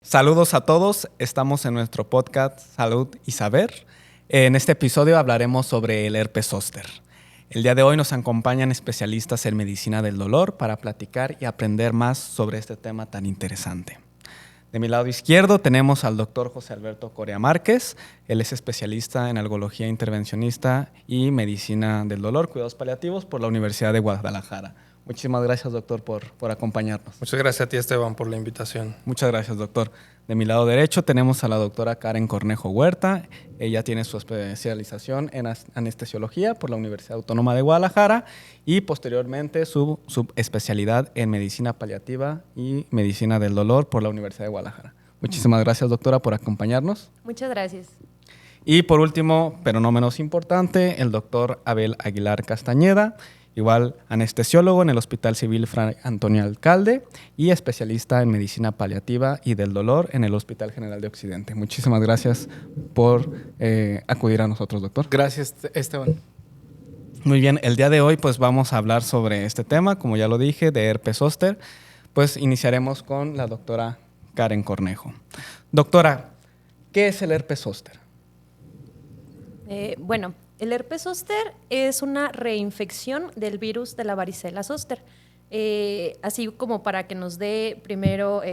Saludos a todos, estamos en nuestro podcast Salud y Saber. En este episodio hablaremos sobre el herpes zóster. El día de hoy nos acompañan especialistas en medicina del dolor para platicar y aprender más sobre este tema tan interesante. De mi lado izquierdo tenemos al doctor José Alberto Coria Márquez. Él es especialista en algología intervencionista y medicina del dolor, cuidados paliativos por la Universidad de Guadalajara. Muchísimas gracias, doctor, por acompañarnos. Muchas gracias a ti, Esteban, por la invitación. Muchas gracias, doctor. De mi lado derecho tenemos a la doctora Karen Cornejo Huerta. Ella tiene su especialización en anestesiología por la Universidad Autónoma de Guadalajara y posteriormente su subespecialidad en medicina paliativa y medicina del dolor por la Universidad de Guadalajara. Muchísimas gracias, doctora, por acompañarnos. Muchas gracias. Y por último, pero no menos importante, el doctor Abel Aguilar Castañeda, igual anestesiólogo en el Hospital Civil Fray Antonio Alcalde y especialista en medicina paliativa y del dolor en el Hospital General de Occidente. Muchísimas gracias por acudir a nosotros, doctor. Gracias, Esteban. Muy bien, el día de hoy pues vamos a hablar sobre este tema, como ya lo dije, de herpes zóster. Pues iniciaremos con la doctora Karen Cornejo. Doctora, ¿qué es el herpes zóster? El herpes zóster es una reinfección del virus de la varicela zóster. Así como para que nos dé primero,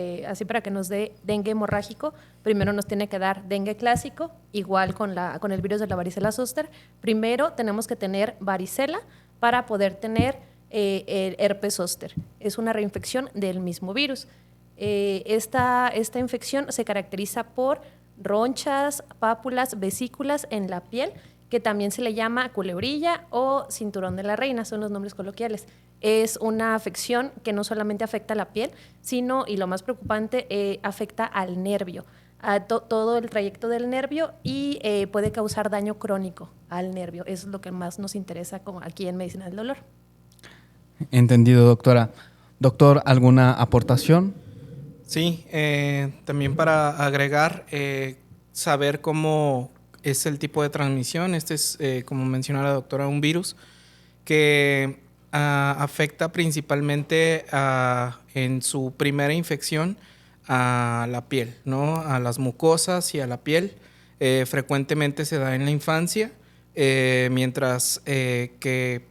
para que nos dé dengue hemorrágico, primero nos tiene que dar dengue clásico, igual con el virus de la varicela zóster. Primero tenemos que tener varicela para poder tener el herpes zóster. Es una reinfección del mismo virus. Esta infección se caracteriza por ronchas, pápulas, vesículas en la piel, que también se le llama culebrilla o cinturón de la reina, son los nombres coloquiales. Es una afección que no solamente afecta a la piel, sino, y lo más preocupante, afecta al nervio, a todo el trayecto del nervio y puede causar daño crónico al nervio. Eso es lo que más nos interesa aquí en medicina del dolor. Entendido, doctora. Doctor, ¿alguna aportación? Sí, también para agregar, saber cómo es el tipo de transmisión. Este es, como mencionó la doctora, un virus que afecta principalmente en su primera infección a la piel, ¿no? A las mucosas y a la piel. Frecuentemente se da en la infancia, mientras que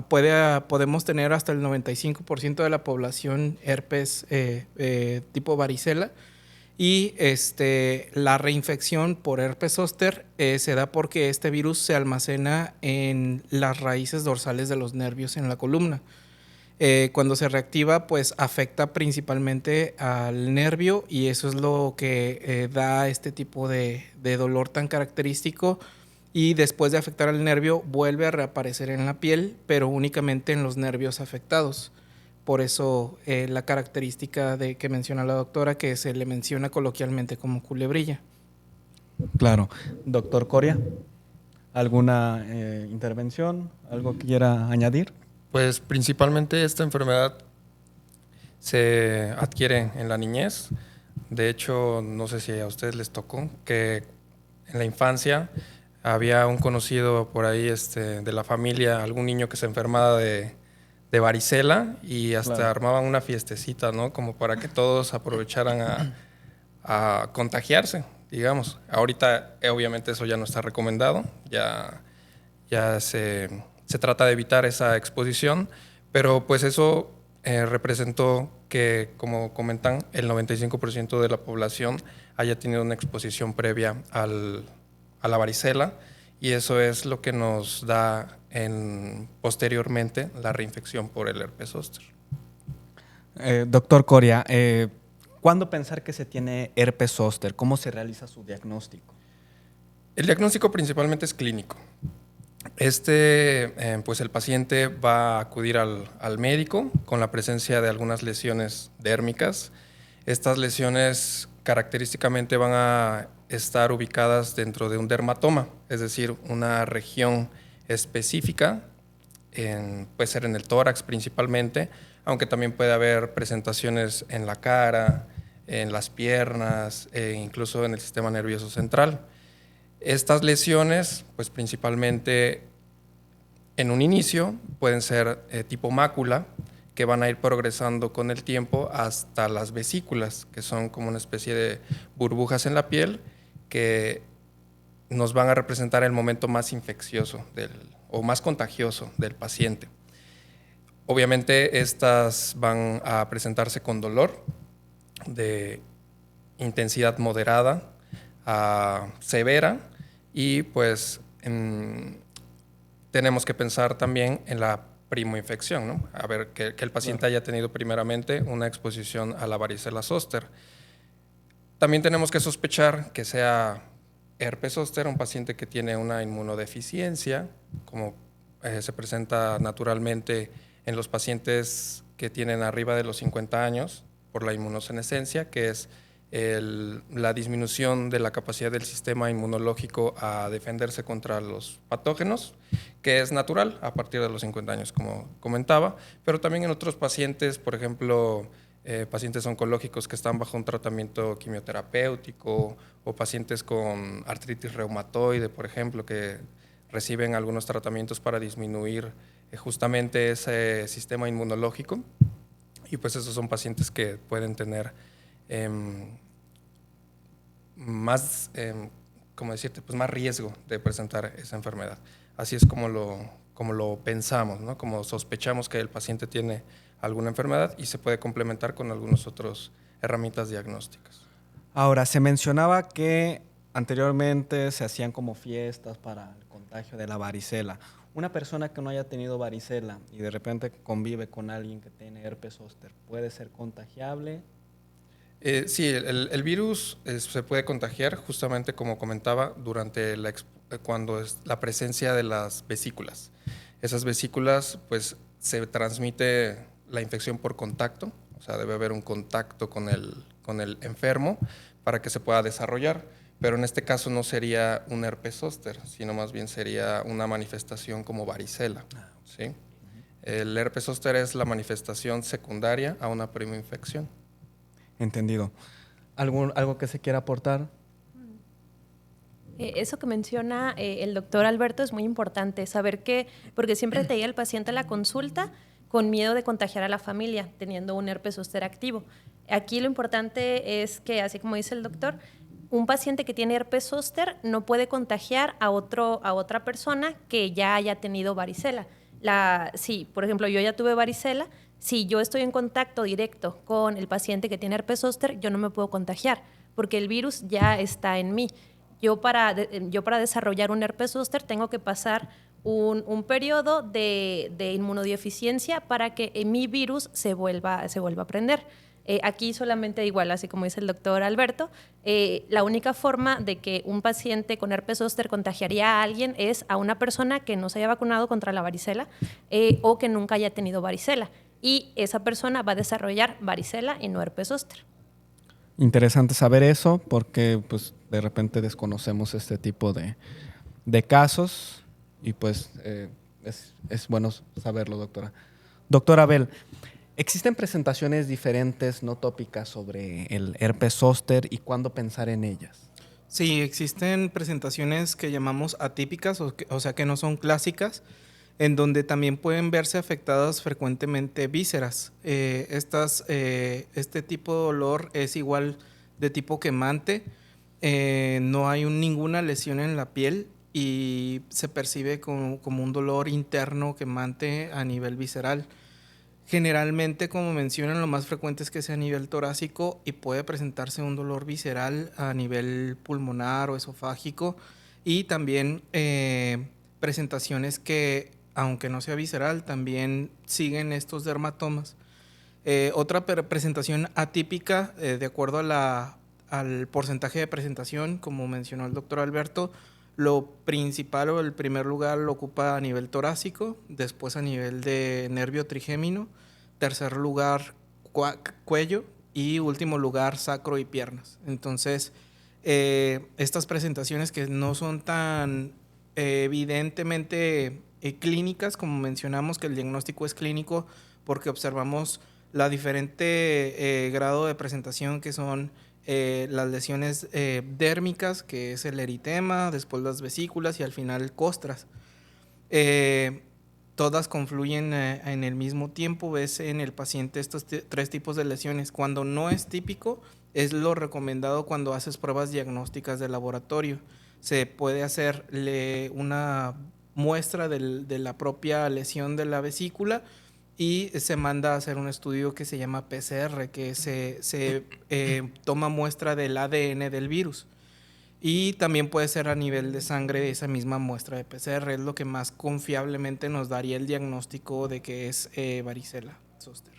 podemos tener hasta el 95% de la población herpes tipo varicela. Y la reinfección por herpes zóster se da porque este virus se almacena en las raíces dorsales de los nervios en la columna. Cuando se reactiva, pues afecta principalmente al nervio y eso es lo que da este tipo de dolor tan característico. Y después de afectar al nervio, vuelve a reaparecer en la piel, pero únicamente en los nervios afectados. Por eso la característica que menciona la doctora, que se le menciona coloquialmente como culebrilla. Claro. Doctor Coria, ¿alguna intervención? ¿Algo que quiera añadir? Pues principalmente esta enfermedad se adquiere en la niñez. De hecho, no sé si a ustedes les tocó, que en la infancia había un conocido por ahí de la familia, algún niño que se enfermaba de varicela y hasta claro, armaban una fiestecita, ¿no? Como para que todos aprovecharan a contagiarse, digamos. Ahorita, obviamente, eso ya no está recomendado, ya se trata de evitar esa exposición, pero pues eso representó que, como comentan, el 95% de la población haya tenido una exposición previa a la varicela, y eso es lo que nos da posteriormente la reinfección por el herpes zóster. Doctor Coria, ¿cuándo pensar que se tiene herpes zóster? ¿Cómo se realiza su diagnóstico? El diagnóstico principalmente es clínico. Pues el paciente va a acudir al médico con la presencia de algunas lesiones dérmicas. Estas lesiones característicamente van a estar ubicadas dentro de un dermatoma, es decir, una región específica, puede ser en el tórax principalmente, aunque también puede haber presentaciones en la cara, en las piernas, incluso en el sistema nervioso central. Estas lesiones, pues principalmente en un inicio, pueden ser tipo mácula, que van a ir progresando con el tiempo hasta las vesículas, que son como una especie de burbujas en la piel que nos van a representar el momento más infeccioso o más contagioso del paciente. Obviamente estas van a presentarse con dolor de intensidad moderada a severa y pues tenemos que pensar también en la primoinfección, ¿no? A ver, que el paciente haya tenido primeramente una exposición a la varicela zóster. También tenemos que sospechar que sea herpes zóster, un paciente que tiene una inmunodeficiencia, como se presenta naturalmente en los pacientes que tienen arriba de los 50 años por la inmunosenescencia, que es la disminución de la capacidad del sistema inmunológico a defenderse contra los patógenos, que es natural a partir de los 50 años, como comentaba, pero también en otros pacientes, por ejemplo, pacientes oncológicos que están bajo un tratamiento quimioterapéutico o pacientes con artritis reumatoide, por ejemplo, que reciben algunos tratamientos para disminuir justamente ese sistema inmunológico. Y pues esos son pacientes que pueden tener más, ¿cómo decirte? Pues más riesgo de presentar esa enfermedad. Así es como lo pensamos, ¿no? Como sospechamos que el paciente tiene alguna enfermedad y se puede complementar con algunas otras herramientas diagnósticas. Ahora, se mencionaba que anteriormente se hacían como fiestas para el contagio de la varicela. Una persona que no haya tenido varicela y de repente convive con alguien que tiene herpes zóster, ¿puede ser contagiable? Sí, el virus se puede contagiar justamente como comentaba durante cuando es la presencia de las vesículas. Esas vesículas pues se transmite la infección por contacto, o sea debe haber un contacto con el enfermo para que se pueda desarrollar, pero en este caso no sería un herpes zóster, sino más bien sería una manifestación como varicela, ¿sí? El herpes zóster es la manifestación secundaria a una primoinfección. Entendido. ¿Algo que se quiera aportar? Eso que menciona el doctor Alberto es muy importante, saber que, porque siempre te llega el paciente a la consulta con miedo de contagiar a la familia, teniendo un herpes zóster activo. Aquí lo importante es que, así como dice el doctor, un paciente que tiene herpes zóster no puede contagiar a otra persona que ya haya tenido varicela. Sí, por ejemplo, yo ya tuve varicela. Si yo estoy en contacto directo con el paciente que tiene herpes zóster, yo no me puedo contagiar porque el virus ya está en mí. Yo para desarrollar un herpes zóster tengo que pasar un periodo de inmunodeficiencia para que mi virus se vuelva a prender. Aquí solamente igual, así como dice el doctor Alberto, la única forma de que un paciente con herpes zóster contagiaría a alguien es a una persona que no se haya vacunado contra la varicela o que nunca haya tenido varicela. Y esa persona va a desarrollar varicela y no herpes zóster. Interesante saber eso porque pues de repente desconocemos este tipo de casos y pues es bueno saberlo, doctora. Doctora Abel, ¿existen presentaciones diferentes no tópicas sobre el herpes zóster y cuándo pensar en ellas? Sí, existen presentaciones que llamamos atípicas, o sea que no son clásicas, en donde también pueden verse afectadas frecuentemente vísceras. Este tipo de dolor es igual de tipo quemante, no hay ninguna lesión en la piel y se percibe como un dolor interno quemante a nivel visceral. Generalmente, como mencionan, lo más frecuente es que sea a nivel torácico y puede presentarse un dolor visceral a nivel pulmonar o esofágico y también presentaciones que, aunque no sea visceral, también siguen estos dermatomas. Otra presentación atípica, de acuerdo al porcentaje de presentación, como mencionó el doctor Alberto, lo principal o el primer lugar lo ocupa a nivel torácico, después a nivel de nervio trigémino, tercer lugar cuello y último lugar sacro y piernas. Entonces, estas presentaciones que no son tan evidentemente clínicas, como mencionamos que el diagnóstico es clínico porque observamos la diferente grado de presentación que son las lesiones dérmicas, que es el eritema, después las vesículas y al final costras. todas confluyen en el mismo tiempo. Ves en el paciente estos tres tipos de lesiones. Cuando no es típico, es lo recomendado cuando haces pruebas diagnósticas de laboratorio. Se puede hacerle una muestra de la propia lesión de la vesícula y se manda a hacer un estudio que se llama PCR, que se toma muestra del ADN del virus. Y también puede ser a nivel de sangre esa misma muestra de PCR. Es lo que más confiablemente nos daría el diagnóstico de que es varicela zoster.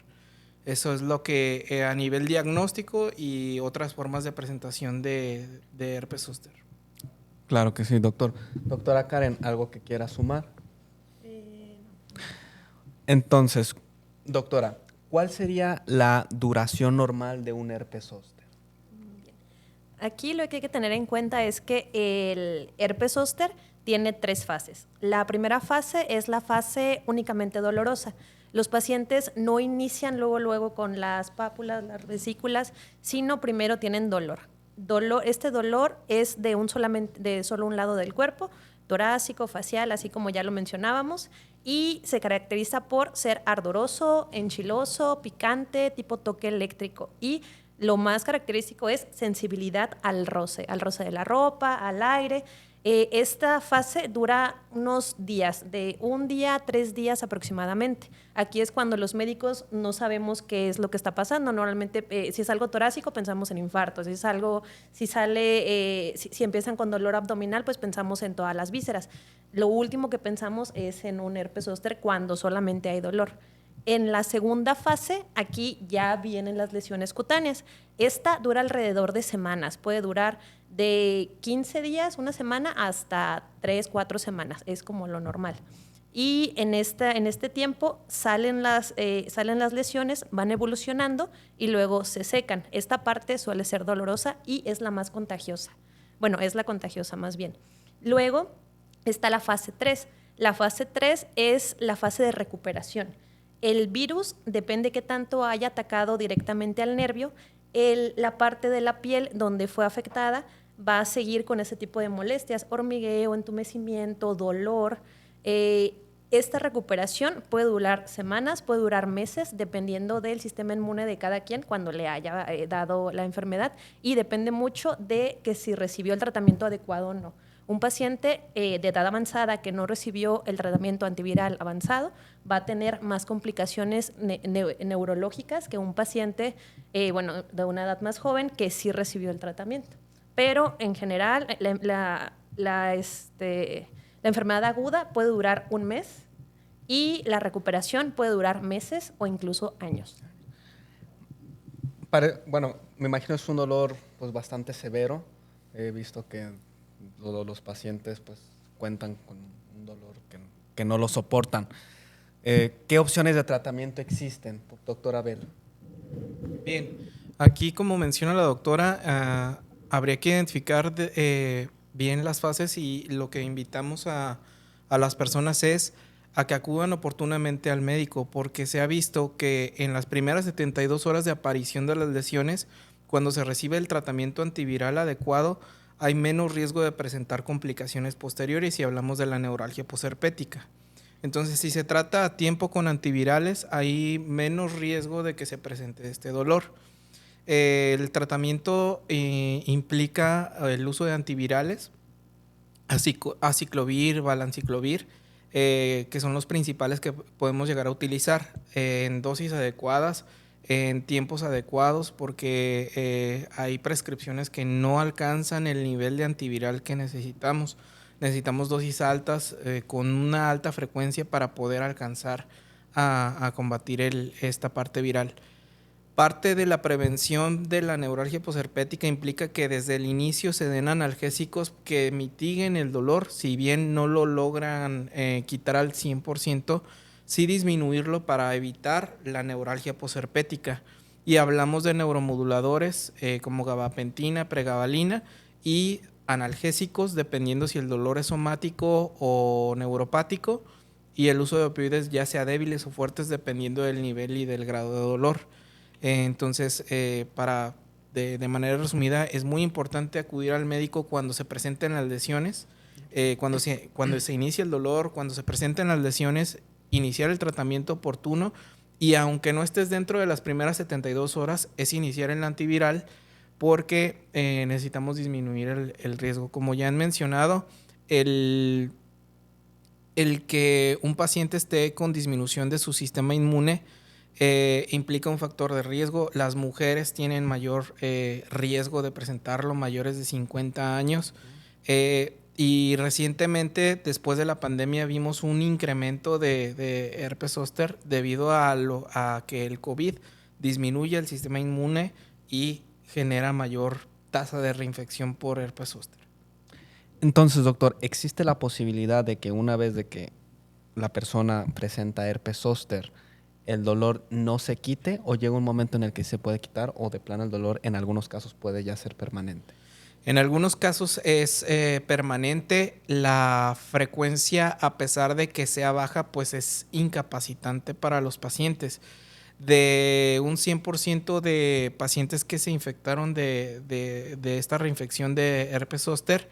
Eso es lo que a nivel diagnóstico y otras formas de presentación de herpes zóster. Claro que sí, doctor. Doctora Karen, ¿algo que quiera sumar? Entonces, doctora, ¿cuál sería la duración normal de un herpes zóster? Aquí lo que hay que tener en cuenta es que el herpes zóster tiene 3 fases. La primera fase es la fase únicamente dolorosa. Los pacientes no inician luego con las pápulas, las vesículas, sino primero tienen dolor. Este dolor es de solo un lado del cuerpo, torácico, facial, así como ya lo mencionábamos, y se caracteriza por ser ardoroso, enchiloso, picante, tipo toque eléctrico. Y lo más característico es sensibilidad al roce de la ropa, al aire. Esta fase dura unos días, de 1 día a 3 días aproximadamente. Aquí es cuando los médicos no sabemos qué es lo que está pasando. Normalmente, si es algo torácico, pensamos en infarto. Si empiezan con dolor abdominal, pues pensamos en todas las vísceras. Lo último que pensamos es en un herpes zóster cuando solamente hay dolor. En la segunda fase, aquí ya vienen las lesiones cutáneas. Esta dura alrededor de semanas, puede durar de 15 días, 1 semana, hasta 3, 4 semanas, es como lo normal. Y en este tiempo salen las lesiones, van evolucionando y luego se secan. Esta parte suele ser dolorosa y es la más contagiosa. Bueno, es la contagiosa más bien. Luego está la fase 3. La fase 3 es la fase de recuperación. El virus, depende qué tanto haya atacado directamente al nervio, la parte de la piel donde fue afectada va a seguir con ese tipo de molestias, hormigueo, entumecimiento, dolor. Esta recuperación puede durar semanas, puede durar meses, dependiendo del sistema inmune de cada quien cuando le haya dado la enfermedad, y depende mucho de que si recibió el tratamiento adecuado o no. Un paciente de edad avanzada que no recibió el tratamiento antiviral avanzado va a tener más complicaciones neurológicas que un paciente de una edad más joven que sí recibió el tratamiento. Pero en general la enfermedad aguda puede durar 1 mes y la recuperación puede durar meses o incluso años. Me imagino es un dolor pues bastante severo. He visto que los pacientes pues cuentan con un dolor que no lo soportan. ¿Qué opciones de tratamiento existen, doctora Abel? Bien, aquí como menciona la doctora, habría que identificar bien las fases, y lo que invitamos a las personas es a que acudan oportunamente al médico, porque se ha visto que en las primeras 72 horas de aparición de las lesiones, cuando se recibe el tratamiento antiviral adecuado, hay menos riesgo de presentar complicaciones posteriores si hablamos de la neuralgia posherpética. Entonces, si se trata a tiempo con antivirales, hay menos riesgo de que se presente este dolor. El tratamiento implica el uso de antivirales, aciclovir, valanciclovir, que son los principales que podemos llegar a utilizar en dosis adecuadas, en tiempos adecuados, porque hay prescripciones que no alcanzan el nivel de antiviral que necesitamos. Necesitamos dosis altas con una alta frecuencia para poder alcanzar a combatir esta parte viral. Parte de la prevención de la neuralgia posherpética implica que desde el inicio se den analgésicos que mitiguen el dolor, si bien no lo logran quitar al 100%, sí disminuirlo para evitar la neuralgia posherpética. Y hablamos de neuromoduladores como gabapentina, pregabalina, y analgésicos dependiendo si el dolor es somático o neuropático, y el uso de opioides ya sea débiles o fuertes dependiendo del nivel y del grado de dolor. Entonces, de manera resumida, es muy importante acudir al médico cuando se presenten las lesiones, cuando se inicia el dolor, cuando se presenten las lesiones, iniciar el tratamiento oportuno y aunque no estés dentro de las primeras 72 horas, es iniciar el antiviral porque necesitamos disminuir el riesgo. Como ya han mencionado, el que un paciente esté con disminución de su sistema inmune implica un factor de riesgo. Las mujeres tienen mayor riesgo de presentarlo, mayores de 50 años. Y recientemente, después de la pandemia, vimos un incremento de herpes zóster debido a que el COVID disminuye el sistema inmune y genera mayor tasa de reinfección por herpes zóster. Entonces, doctor, ¿existe la posibilidad de que una vez de que la persona presenta herpes zóster, el dolor no se quite o llega un momento en el que se puede quitar o de plano el dolor en algunos casos puede ya ser permanente? En algunos casos es permanente. La frecuencia, a pesar de que sea baja, pues es incapacitante para los pacientes. De un 100% de pacientes que se infectaron de esta reinfección de herpes zóster,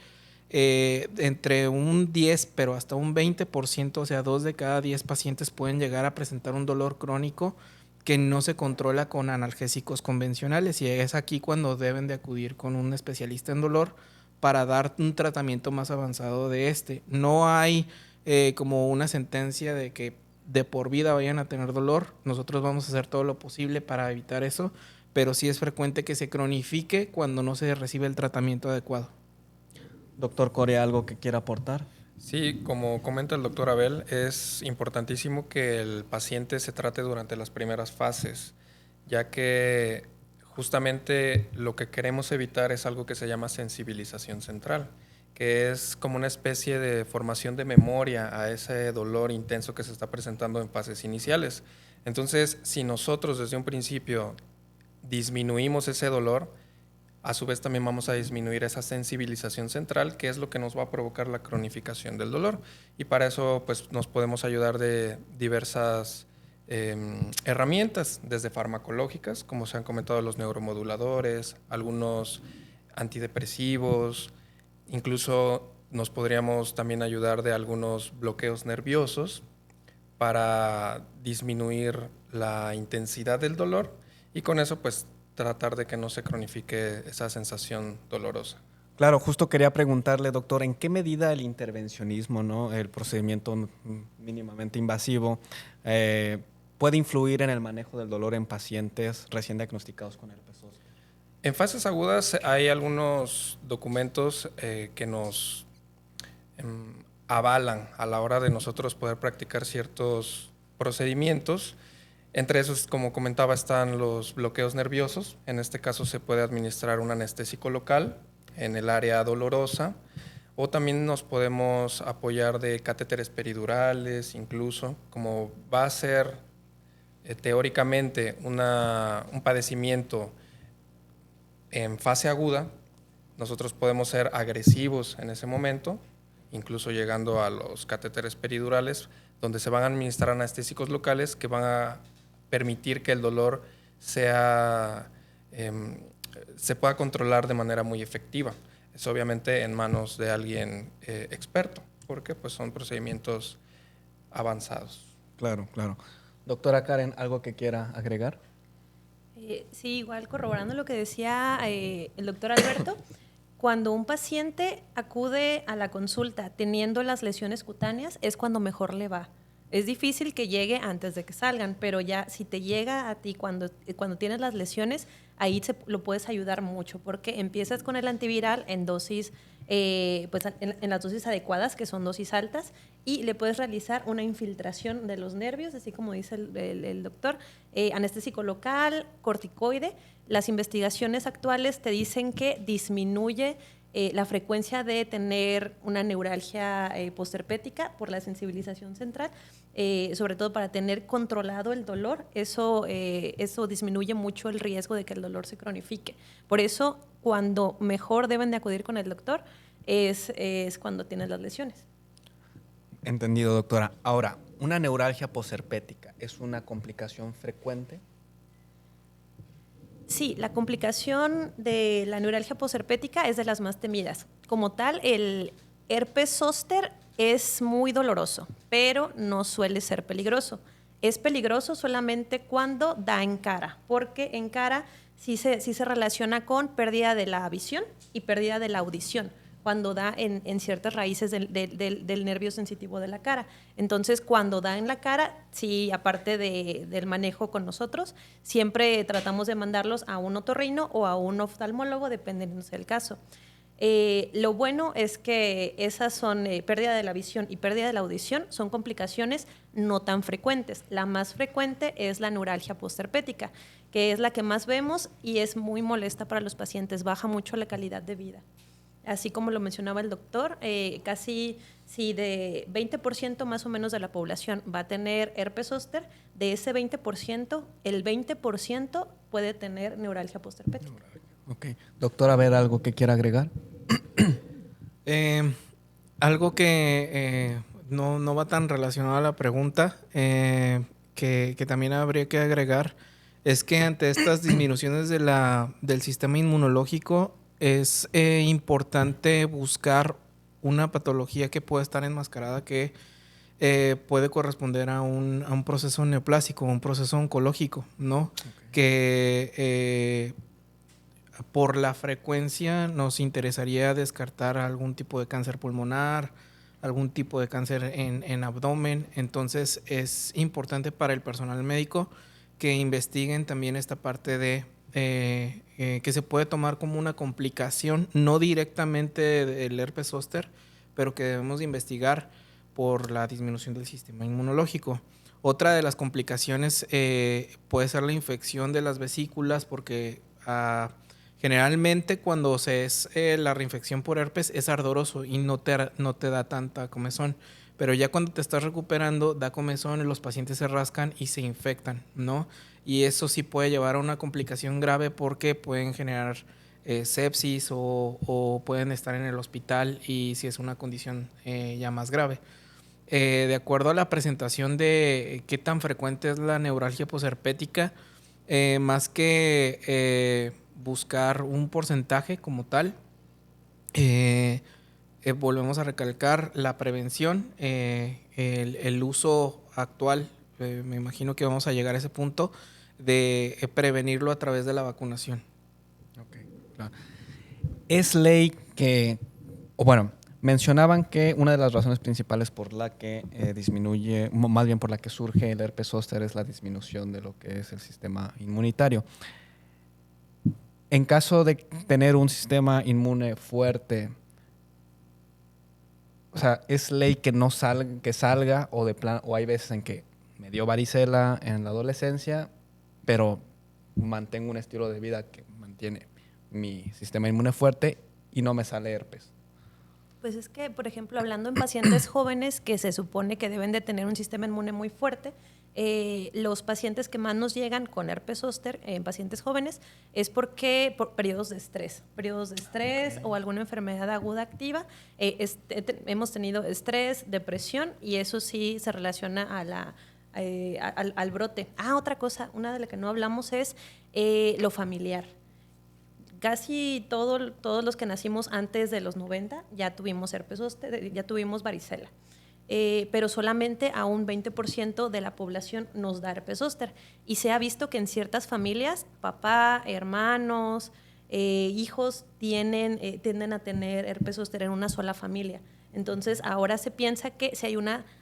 entre un 10 pero hasta un 20%, o sea, 2 de cada 10 pacientes pueden llegar a presentar un dolor crónico que no se controla con analgésicos convencionales, y es aquí cuando deben de acudir con un especialista en dolor para dar un tratamiento más avanzado de este. No hay como una sentencia de que de por vida vayan a tener dolor. Nosotros vamos a hacer todo lo posible para evitar eso, pero sí es frecuente que se cronifique cuando no se recibe el tratamiento adecuado. Doctor Coria, ¿algo que quiera aportar? Sí, como comenta el doctor Abel, es importantísimo que el paciente se trate durante las primeras fases, ya que justamente lo que queremos evitar es algo que se llama sensibilización central, que es como una especie de formación de memoria a ese dolor intenso que se está presentando en fases iniciales. Entonces, si nosotros desde un principio disminuimos ese dolor, a su vez también vamos a disminuir esa sensibilización central, que es lo que nos va a provocar la cronificación del dolor. Y para eso pues, nos podemos ayudar de diversas herramientas, desde farmacológicas, como se han comentado los neuromoduladores, algunos antidepresivos, incluso nos podríamos también ayudar de algunos bloqueos nerviosos para disminuir la intensidad del dolor y con eso pues tratar de que no se cronifique esa sensación dolorosa. Claro, justo quería preguntarle, doctor, ¿en qué medida el intervencionismo, ¿no? El procedimiento mínimamente invasivo, puede influir en el manejo del dolor en pacientes recién diagnosticados con herpes zóster? En fases agudas hay algunos documentos que nos avalan a la hora de nosotros poder practicar ciertos procedimientos. Entre esos, como comentaba, están los bloqueos nerviosos. En este caso se puede administrar un anestésico local en el área dolorosa, o también nos podemos apoyar de catéteres peridurales, incluso, como va a ser teóricamente un padecimiento en fase aguda, nosotros podemos ser agresivos en ese momento, incluso llegando a los catéteres peridurales, donde se van a administrar anestésicos locales que van a permitir que el dolor se pueda controlar de manera muy efectiva. Es obviamente en manos de alguien experto, porque pues, son procedimientos avanzados. Claro, claro. Doctora Karen, ¿algo que quiera agregar? Sí, igual corroborando lo que decía el doctor Alberto, cuando un paciente acude a la consulta teniendo las lesiones cutáneas es cuando mejor le va. Es difícil que llegue antes de que salgan, pero ya si te llega a ti cuando tienes las lesiones, ahí lo puedes ayudar mucho, porque empiezas con el antiviral en dosis, pues en las dosis adecuadas, que son dosis altas, y le puedes realizar una infiltración de los nervios, así como dice el doctor, anestésico local, corticoide. Las investigaciones actuales te dicen que disminuye la frecuencia de tener una neuralgia postherpética por la sensibilización central, sobre todo para tener controlado el dolor. Eso disminuye mucho el riesgo de que el dolor se cronifique. Por eso, cuando mejor deben de acudir con el doctor es cuando tienes las lesiones. Entendido, doctora. Ahora, ¿una neuralgia postherpética es una complicación frecuente? Sí, la complicación de la neuralgia postherpética es de las más temidas. Como tal, el herpes zóster es muy doloroso, pero no suele ser peligroso. Es peligroso solamente cuando da en cara, porque en cara sí se relaciona con pérdida de la visión y pérdida de la audición, cuando da en ciertas raíces del nervio sensitivo de la cara. Entonces, cuando da en la cara, sí, aparte del manejo con nosotros, siempre tratamos de mandarlos a un otorrino o a un oftalmólogo, dependiendo del caso. Lo bueno es que esas son pérdida de la visión y pérdida de la audición, son complicaciones no tan frecuentes. La más frecuente es la neuralgia postherpética, que es la que más vemos y es muy molesta para los pacientes, baja mucho la calidad de vida. Así como lo mencionaba el doctor, casi si de 20% más o menos de la población va a tener herpes zóster, de ese 20%, el 20% puede tener neuralgia postherpética. Ok. Doctor, a ver, ¿algo que quiera agregar? Algo que no va tan relacionado a la pregunta, que también habría que agregar, es que ante estas disminuciones del sistema inmunológico es importante buscar una patología que pueda estar enmascarada, que puede corresponder a un proceso neoplásico, un proceso oncológico, ¿no? Okay. Que por la frecuencia nos interesaría descartar algún tipo de cáncer pulmonar, algún tipo de cáncer en abdomen. Entonces es importante para el personal médico que investiguen también esta parte de que se puede tomar como una complicación, no directamente del herpes zóster, pero que debemos de investigar por la disminución del sistema inmunológico. Otra de las complicaciones puede ser la infección de las vesículas, porque generalmente cuando es la reinfección por herpes es ardoroso y no te da tanta comezón, pero ya cuando te estás recuperando da comezón y los pacientes se rascan y se infectan, ¿no? Y eso sí puede llevar a una complicación grave, porque pueden generar sepsis o pueden estar en el hospital, y si es una condición ya más grave. De acuerdo a la presentación de qué tan frecuente es la neuralgia posherpética, más que buscar un porcentaje como tal, volvemos a recalcar la prevención, el uso actual, me imagino que vamos a llegar a ese punto de prevenirlo a través de la vacunación. Okay, claro. Es ley que, o bueno, mencionaban que una de las razones principales por la que disminuye, más bien por la que surge el herpes zóster, es la disminución de lo que es el sistema inmunitario. En caso de tener un sistema inmune fuerte, o sea, es ley que no salga, que salga, o de plan, o hay veces en que me dio varicela en la adolescencia, pero mantengo un estilo de vida que mantiene mi sistema inmune fuerte y no me sale herpes. Pues es que, por ejemplo, hablando en pacientes jóvenes que se supone que deben de tener un sistema inmune muy fuerte, los pacientes que más nos llegan con herpes zóster en pacientes jóvenes es porque por periodos de estrés, okay, o alguna enfermedad aguda activa. Hemos tenido estrés, depresión, y eso sí se relaciona a al brote. Otra cosa, una de las que no hablamos es lo familiar. Casi todos los que nacimos antes de los 90 ya tuvimos herpes zóster, ya tuvimos varicela. Pero solamente a un 20% de la población nos da herpes zóster. Y se ha visto que en ciertas familias, papá, hermanos, hijos tienden a tener herpes zóster en una sola familia. Entonces, ahora se piensa que si hay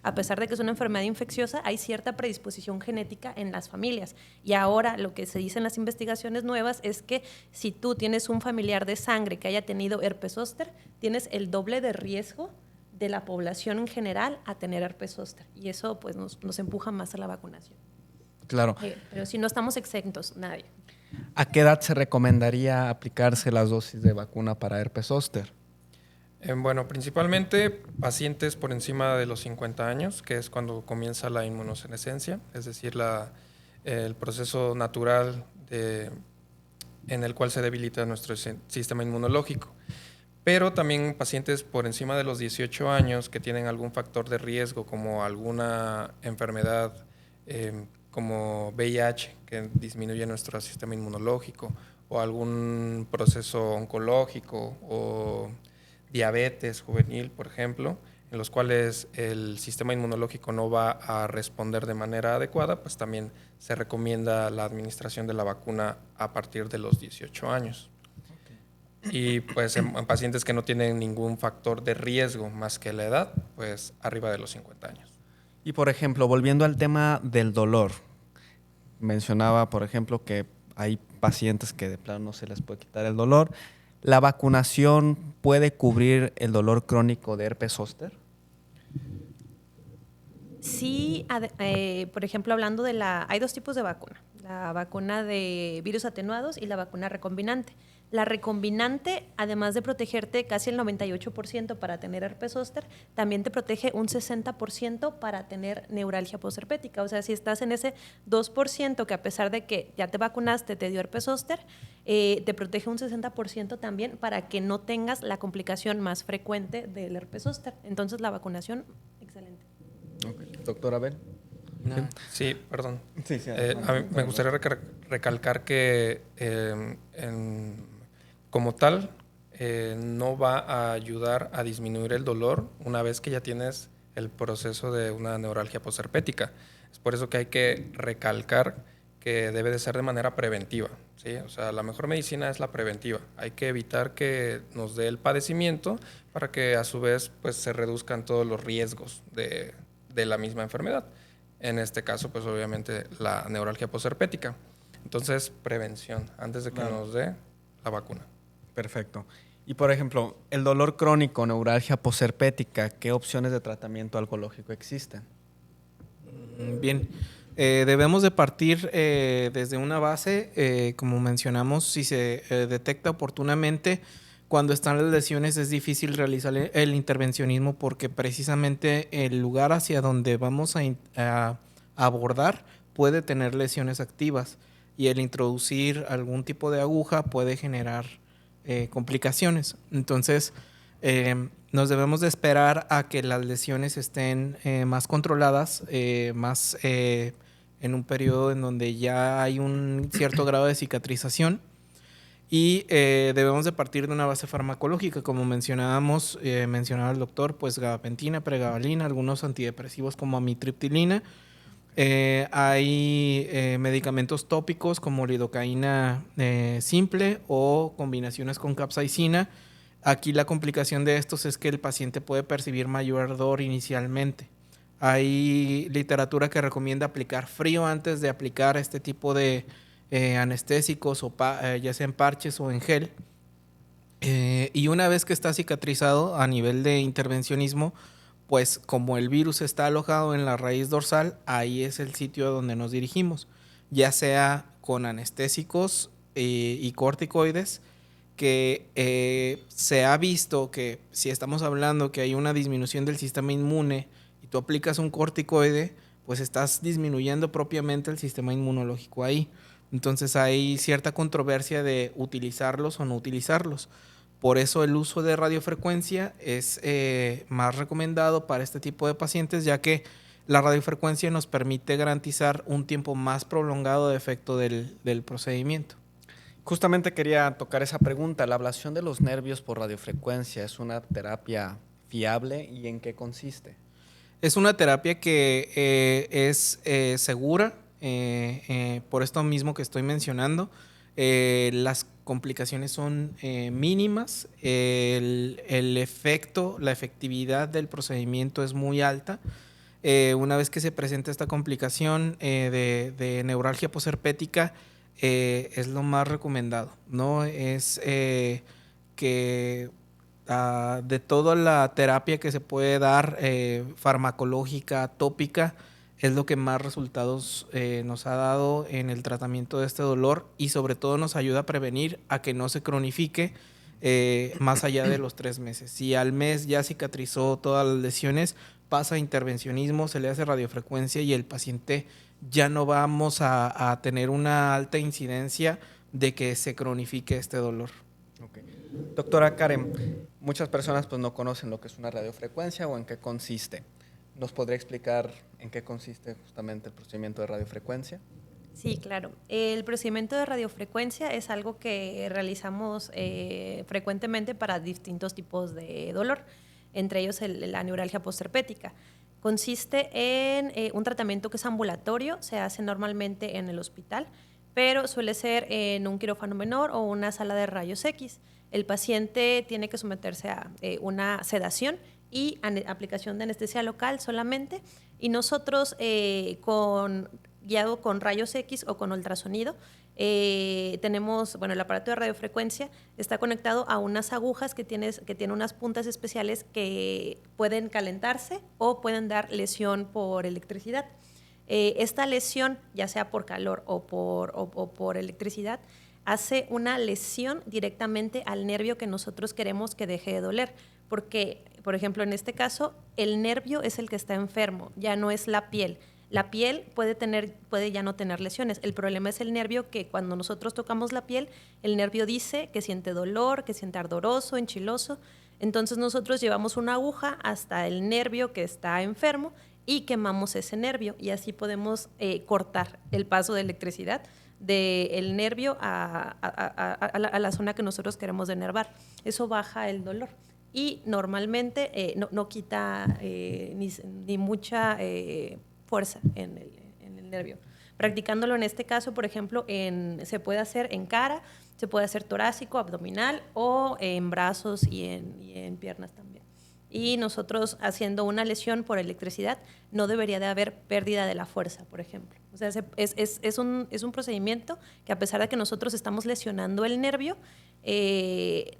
a pesar de que es una enfermedad infecciosa, hay cierta predisposición genética en las familias. Y ahora lo que se dice en las investigaciones nuevas es que si tú tienes un familiar de sangre que haya tenido herpes zóster, tienes el doble de riesgo de la población en general a tener herpes zóster. Y eso pues nos empuja más a la vacunación. Claro. Pero si no estamos exentos, nadie. ¿A qué edad se recomendaría aplicarse las dosis de vacuna para herpes zóster? Bueno, principalmente pacientes por encima de los 50 años, que es cuando comienza la inmunosenescencia, es decir, el proceso natural en el cual se debilita nuestro sistema inmunológico. Pero también pacientes por encima de los 18 años que tienen algún factor de riesgo, como alguna enfermedad como VIH, que disminuye nuestro sistema inmunológico, o algún proceso oncológico, o diabetes juvenil, por ejemplo. en los cuales el sistema inmunológico no va a responder de manera adecuada, pues también se recomienda la administración de la vacuna a partir de los 18 años. Y pues en pacientes que no tienen ningún factor de riesgo más que la edad, pues arriba de los 50 años. Y por ejemplo, volviendo al tema del dolor, mencionaba, por ejemplo, que hay pacientes que de plano no se les puede quitar el dolor. ¿La vacunación puede cubrir el dolor crónico de herpes zóster? Sí, por ejemplo, hablando de hay dos tipos de vacuna, la vacuna de virus atenuados y la vacuna recombinante. La recombinante, además de protegerte casi el 98% para tener herpes zóster, también te protege un 60% para tener neuralgia posherpética. O sea, si estás en ese 2% que a pesar de que ya te vacunaste, te dio herpes zóster, te protege un 60% también para que no tengas la complicación más frecuente del herpes zóster. Entonces, la vacunación, excelente. Okay. Doctor Abel. No. Sí, perdón. Sí, sí, A mí me gustaría recalcar que como tal no va a ayudar a disminuir el dolor una vez que ya tienes el proceso de una neuralgia posherpética. Es por eso que hay que recalcar que debe de ser de manera preventiva, ¿sí? O sea, la mejor medicina es la preventiva. Hay que evitar que nos dé el padecimiento para que a su vez pues, se reduzcan todos los riesgos de la misma enfermedad. En este caso, pues obviamente la neuralgia posherpética. Entonces, prevención antes de que nos dé la vacuna. Perfecto. Y por ejemplo, el dolor crónico, neuralgia posherpética, ¿qué opciones de tratamiento oncológico existen? Bien, debemos de partir desde una base, como mencionamos, si se detecta oportunamente. Cuando están las lesiones es difícil realizar el intervencionismo porque precisamente el lugar hacia donde vamos a abordar puede tener lesiones activas y el introducir algún tipo de aguja puede generar complicaciones. Entonces, nos debemos de esperar a que las lesiones estén más controladas, más en un periodo en donde ya hay un cierto grado de cicatrización. Y debemos de partir de una base farmacológica, como mencionaba el doctor, pues gabapentina, pregabalina, algunos antidepresivos como amitriptilina. Hay medicamentos tópicos como lidocaína simple o combinaciones con capsaicina. Aquí la complicación de estos es que el paciente puede percibir mayor ardor inicialmente. Hay literatura que recomienda aplicar frío antes de aplicar este tipo de anestésicos, o ya sea en parches o en gel. Y una vez que está cicatrizado a nivel de intervencionismo, pues como el virus está alojado en la raíz dorsal, ahí es el sitio a donde nos dirigimos, ya sea con anestésicos y corticoides, que se ha visto que si estamos hablando que hay una disminución del sistema inmune y tú aplicas un corticoide, pues estás disminuyendo propiamente el sistema inmunológico ahí. Entonces hay cierta controversia de utilizarlos o no utilizarlos. Por eso el uso de radiofrecuencia es más recomendado para este tipo de pacientes, ya que la radiofrecuencia nos permite garantizar un tiempo más prolongado de efecto del procedimiento. Justamente quería tocar esa pregunta. ¿La ablación de los nervios por radiofrecuencia es una terapia fiable y en qué consiste? Es una terapia que es segura, por esto mismo que estoy mencionando. Las complicaciones son mínimas, el efecto, la efectividad del procedimiento es muy alta. Una vez que se presenta esta complicación de neuralgia posherpética, es lo más recomendado, ¿no? Es que de toda la terapia que se puede dar, farmacológica, tópica, es lo que más resultados nos ha dado en el tratamiento de este dolor y sobre todo nos ayuda a prevenir a que no se cronifique más allá de los 3 meses. Si al mes ya cicatrizó todas las lesiones, pasa a intervencionismo, se le hace radiofrecuencia y el paciente ya no vamos a tener una alta incidencia de que se cronifique este dolor. Okay. Doctora Karen, muchas personas pues no conocen lo que es una radiofrecuencia o en qué consiste. ¿Nos podría explicar en qué consiste justamente el procedimiento de radiofrecuencia? Sí, claro. El procedimiento de radiofrecuencia es algo que realizamos frecuentemente para distintos tipos de dolor. entre ellos la neuralgia postherpética. Consiste en un tratamiento que es ambulatorio, se hace normalmente en el hospital, pero suele ser en un quirófano menor o una sala de rayos X. El paciente tiene que someterse a una sedación y aplicación de anestesia local solamente, y nosotros guiado con rayos X o con ultrasonido, tenemos, el aparato de radiofrecuencia está conectado a unas agujas que tiene unas puntas especiales que pueden calentarse o pueden dar lesión por electricidad. Esta lesión, ya sea por calor o por electricidad, hace una lesión directamente al nervio que nosotros queremos que deje de doler. Porque, por ejemplo, en este caso, el nervio es el que está enfermo, ya no es la piel. La piel puede ya no tener lesiones. El problema es el nervio, que cuando nosotros tocamos la piel, el nervio dice que siente dolor, que siente ardoroso, enchiloso. Entonces nosotros llevamos una aguja hasta el nervio que está enfermo y quemamos ese nervio, y así podemos cortar el paso de electricidad del nervio a la zona que nosotros queremos denervar. Eso baja el dolor y normalmente no quita ni mucha fuerza en el nervio. Practicándolo en este caso, por ejemplo, se puede hacer en cara, se puede hacer torácico, abdominal o en brazos y en piernas también. Y nosotros haciendo una lesión por electricidad no debería de haber pérdida de la fuerza, por ejemplo. O sea, es un procedimiento que, a pesar de que nosotros estamos lesionando el nervio,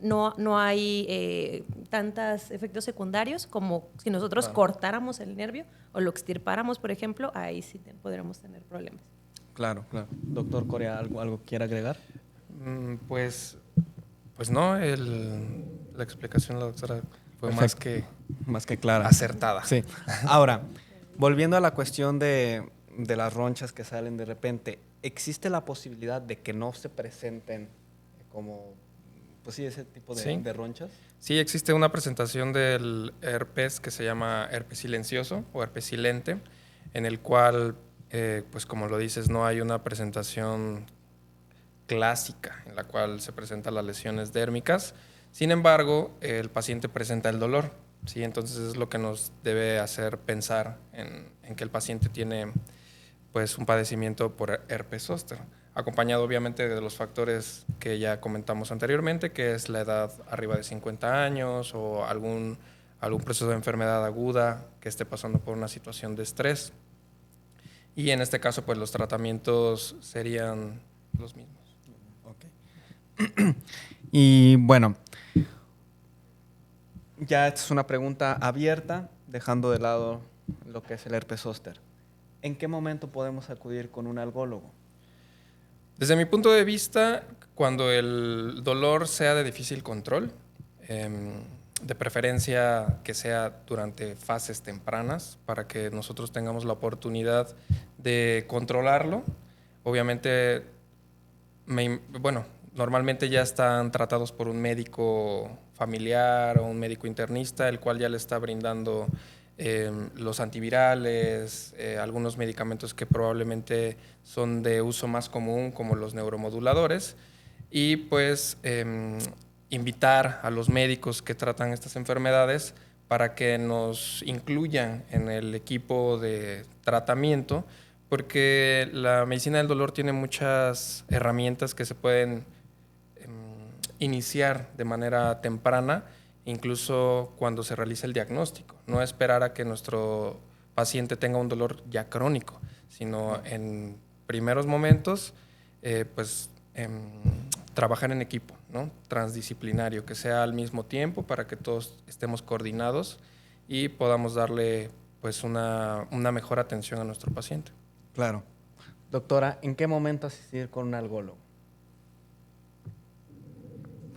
no hay tantos efectos secundarios como si nosotros cortáramos el nervio o lo extirpáramos, por ejemplo. Ahí sí podríamos tener problemas. Claro. Doctor Coria, ¿algo quiere agregar? Pues no, la explicación de la doctora fue más que clara, acertada. Sí. Ahora, volviendo a la cuestión de las ronchas que salen de repente, ¿existe la posibilidad de que no se presenten como, pues sí, ese tipo de ronchas? Sí, existe una presentación del herpes que se llama herpes silencioso o herpes silente, en el cual, pues como lo dices, no hay una presentación clásica en la cual se presentan las lesiones dérmicas. Sin embargo, el paciente presenta el dolor, ¿sí? Entonces es lo que nos debe hacer pensar en que el paciente tiene, pues, un padecimiento por herpes zóster, acompañado obviamente de los factores que ya comentamos anteriormente, que es la edad arriba de 50 años o algún proceso de enfermedad aguda que esté pasando por una situación de estrés. Y en este caso, pues los tratamientos serían los mismos. Okay. Y bueno, ya es una pregunta abierta, dejando de lado lo que es el herpes zóster. ¿En qué momento podemos acudir con un algólogo? Desde mi punto de vista, cuando el dolor sea de difícil control, de preferencia que sea durante fases tempranas, para que nosotros tengamos la oportunidad de controlarlo. Obviamente, normalmente ya están tratados por un médico familiar o un médico internista, el cual ya le está brindando los antivirales, algunos medicamentos que probablemente son de uso más común, como los neuromoduladores, y pues invitar a los médicos que tratan estas enfermedades para que nos incluyan en el equipo de tratamiento, porque la medicina del dolor tiene muchas herramientas que se pueden iniciar de manera temprana, incluso cuando se realiza el diagnóstico. No esperar a que nuestro paciente tenga un dolor ya crónico, sino en primeros momentos, trabajar en equipo, ¿no? Transdisciplinario, que sea al mismo tiempo para que todos estemos coordinados y podamos darle, pues, una mejor atención a nuestro paciente. Claro. Doctora, ¿en qué momento asistir con un algólogo?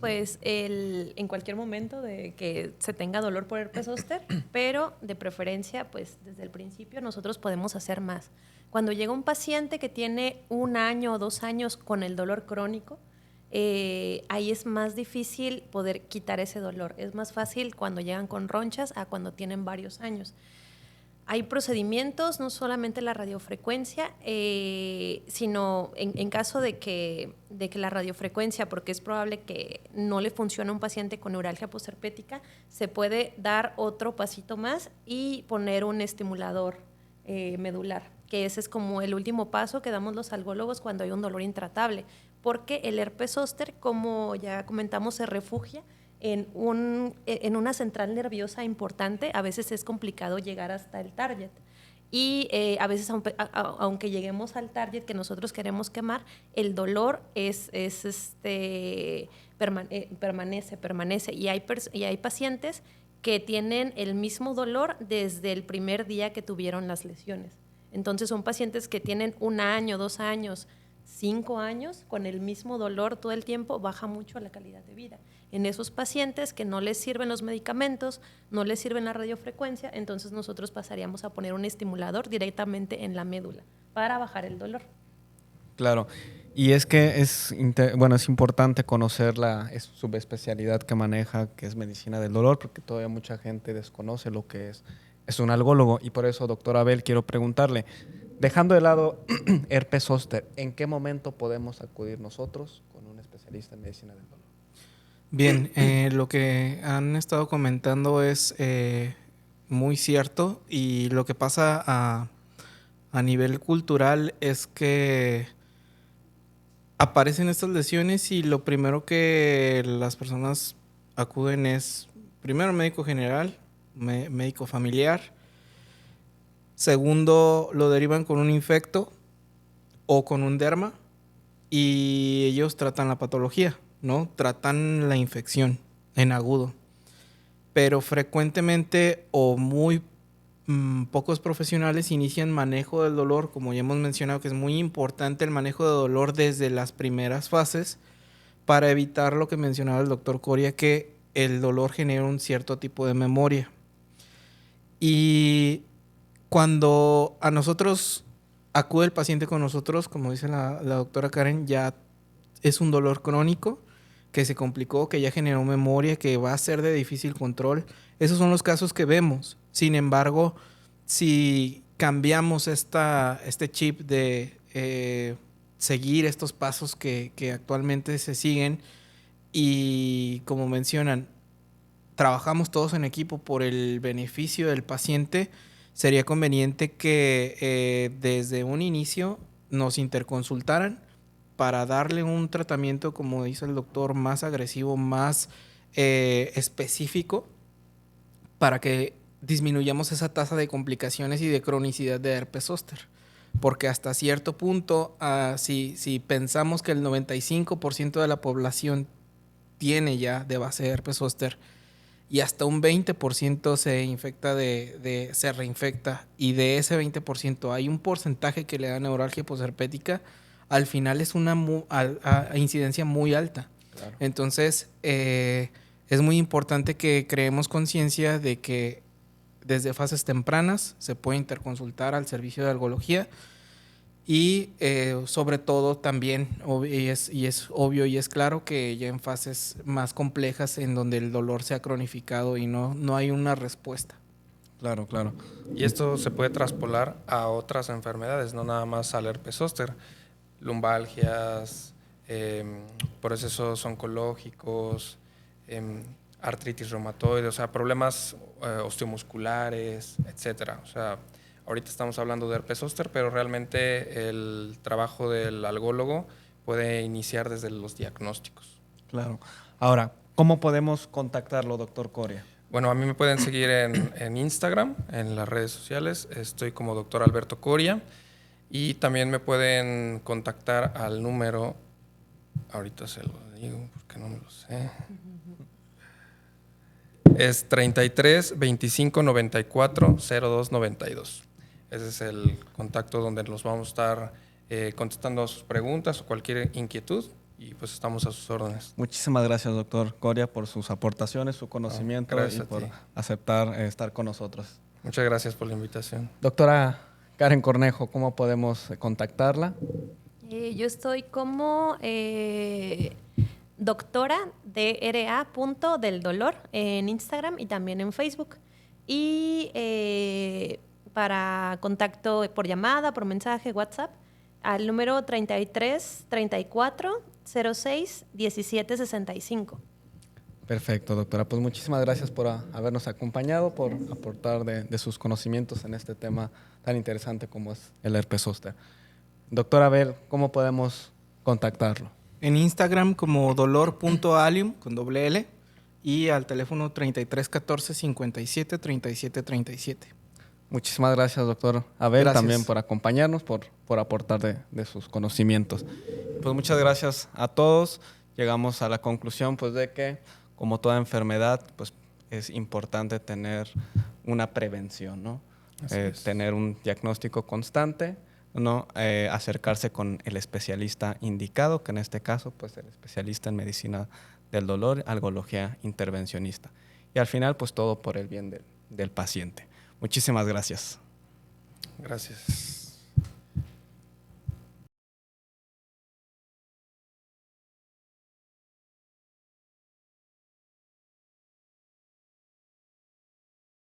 Pues en cualquier momento de que se tenga dolor por herpes zóster, pero de preferencia, pues desde el principio nosotros podemos hacer más. Cuando llega un paciente que tiene 1 año o 2 años con el dolor crónico, ahí es más difícil poder quitar ese dolor. Es más fácil cuando llegan con ronchas a cuando tienen varios años. hay procedimientos, no solamente la radiofrecuencia, sino en caso de que la radiofrecuencia, porque es probable que no le funcione a un paciente con neuralgia posherpética, se puede dar otro pasito más y poner un estimulador medular, que ese es como el último paso que damos los algólogos cuando hay un dolor intratable, porque el herpes zóster, como ya comentamos, se refugia en una central nerviosa importante. A veces es complicado llegar hasta el target. Y a veces, aunque lleguemos al target que nosotros queremos quemar, el dolor permanece. Y hay pacientes que tienen el mismo dolor desde el primer día que tuvieron las lesiones. Entonces son pacientes que tienen 1 año, 2 años, 5 años con el mismo dolor todo el tiempo, baja mucho la calidad de vida. En esos pacientes que no les sirven los medicamentos, no les sirven la radiofrecuencia, entonces nosotros pasaríamos a poner un estimulador directamente en la médula para bajar el dolor. Claro, y es que es importante conocer la subespecialidad que maneja, que es medicina del dolor, porque todavía mucha gente desconoce lo que es un algólogo. Y por eso, doctor Abel, quiero preguntarle, dejando de lado herpes zóster, ¿en qué momento podemos acudir nosotros con un especialista en medicina del dolor? Bien, lo que han estado comentando es muy cierto, y lo que pasa a nivel cultural es que aparecen estas lesiones y lo primero que las personas acuden es primero médico general, médico familiar. Segundo, lo derivan con un infecto o con un derma y ellos tratan la patología, ¿no? Tratan la infección en agudo. Pero frecuentemente o muy pocos profesionales inician manejo del dolor, como ya hemos mencionado que es muy importante el manejo de dolor desde las primeras fases para evitar lo que mencionaba el doctor Coria, que el dolor genera un cierto tipo de memoria. Y cuando a nosotros acude el paciente con nosotros, como dice la doctora Karen, ya es un dolor crónico que se complicó, que ya generó memoria, que va a ser de difícil control. Esos son los casos que vemos. Sin embargo, si cambiamos este chip de seguir estos pasos que actualmente se siguen y, como mencionan, trabajamos todos en equipo por el beneficio del paciente, sería conveniente que desde un inicio nos interconsultaran para darle un tratamiento, como dice el doctor, más agresivo, más específico, para que disminuyamos esa tasa de complicaciones y de cronicidad de herpes zóster. Porque hasta cierto punto, si pensamos que el 95% de la población tiene ya de base herpes zóster y hasta un 20% se infecta se reinfecta, y de ese 20% hay un porcentaje que le da neuralgia posherpética, al final es una incidencia muy alta. Claro. Entonces, es muy importante que creemos conciencia de que desde fases tempranas se puede interconsultar al servicio de algología y sobre todo también, y es obvio y es claro, que ya en fases más complejas en donde el dolor se ha cronificado y no hay una respuesta. Claro, claro. Y esto se puede traspolar a otras enfermedades, no nada más al herpes zóster. Lumbalgias, procesos oncológicos, artritis reumatoide, o sea, problemas osteomusculares, etcétera. O sea, ahorita estamos hablando de herpes zóster, pero realmente el trabajo del algólogo puede iniciar desde los diagnósticos. Claro. Ahora, ¿cómo podemos contactarlo, doctor Coria? Bueno, a mí me pueden seguir en Instagram, en las redes sociales. Estoy como doctor Alberto Coria. Y también me pueden contactar al número, ahorita se lo digo porque no me lo sé. Es 33 25 94 02 92. Ese es el contacto donde nos vamos a estar contestando a sus preguntas o cualquier inquietud, y pues estamos a sus órdenes. Muchísimas gracias, doctor Coria, por sus aportaciones, su conocimiento y por aceptar estar con nosotros. Muchas gracias por la invitación. Doctora Karen Cornejo, ¿cómo podemos contactarla? Yo estoy como doctora DRA.del dolor en Instagram y también en Facebook. Y para contacto por llamada, por mensaje, WhatsApp, al número 33 34 06 17 65. Perfecto, doctora. Pues muchísimas gracias por habernos acompañado, por aportar de sus conocimientos en este tema tan interesante como es el herpes zóster. Doctora, a ver, ¿cómo podemos contactarlo? En Instagram como dolor.alium con doble L y al teléfono 33 14 57 37 37. Muchísimas gracias, doctor. A ver, Gracias. también por acompañarnos, por aportar de sus conocimientos. Pues muchas gracias a todos. Llegamos a la conclusión pues de que, como toda enfermedad, pues es importante tener una prevención, ¿no? Tener un diagnóstico constante, ¿no? Acercarse con el especialista indicado, que en este caso, pues el especialista en medicina del dolor, algología intervencionista. Y al final, pues todo por el bien del paciente. Muchísimas gracias. Gracias.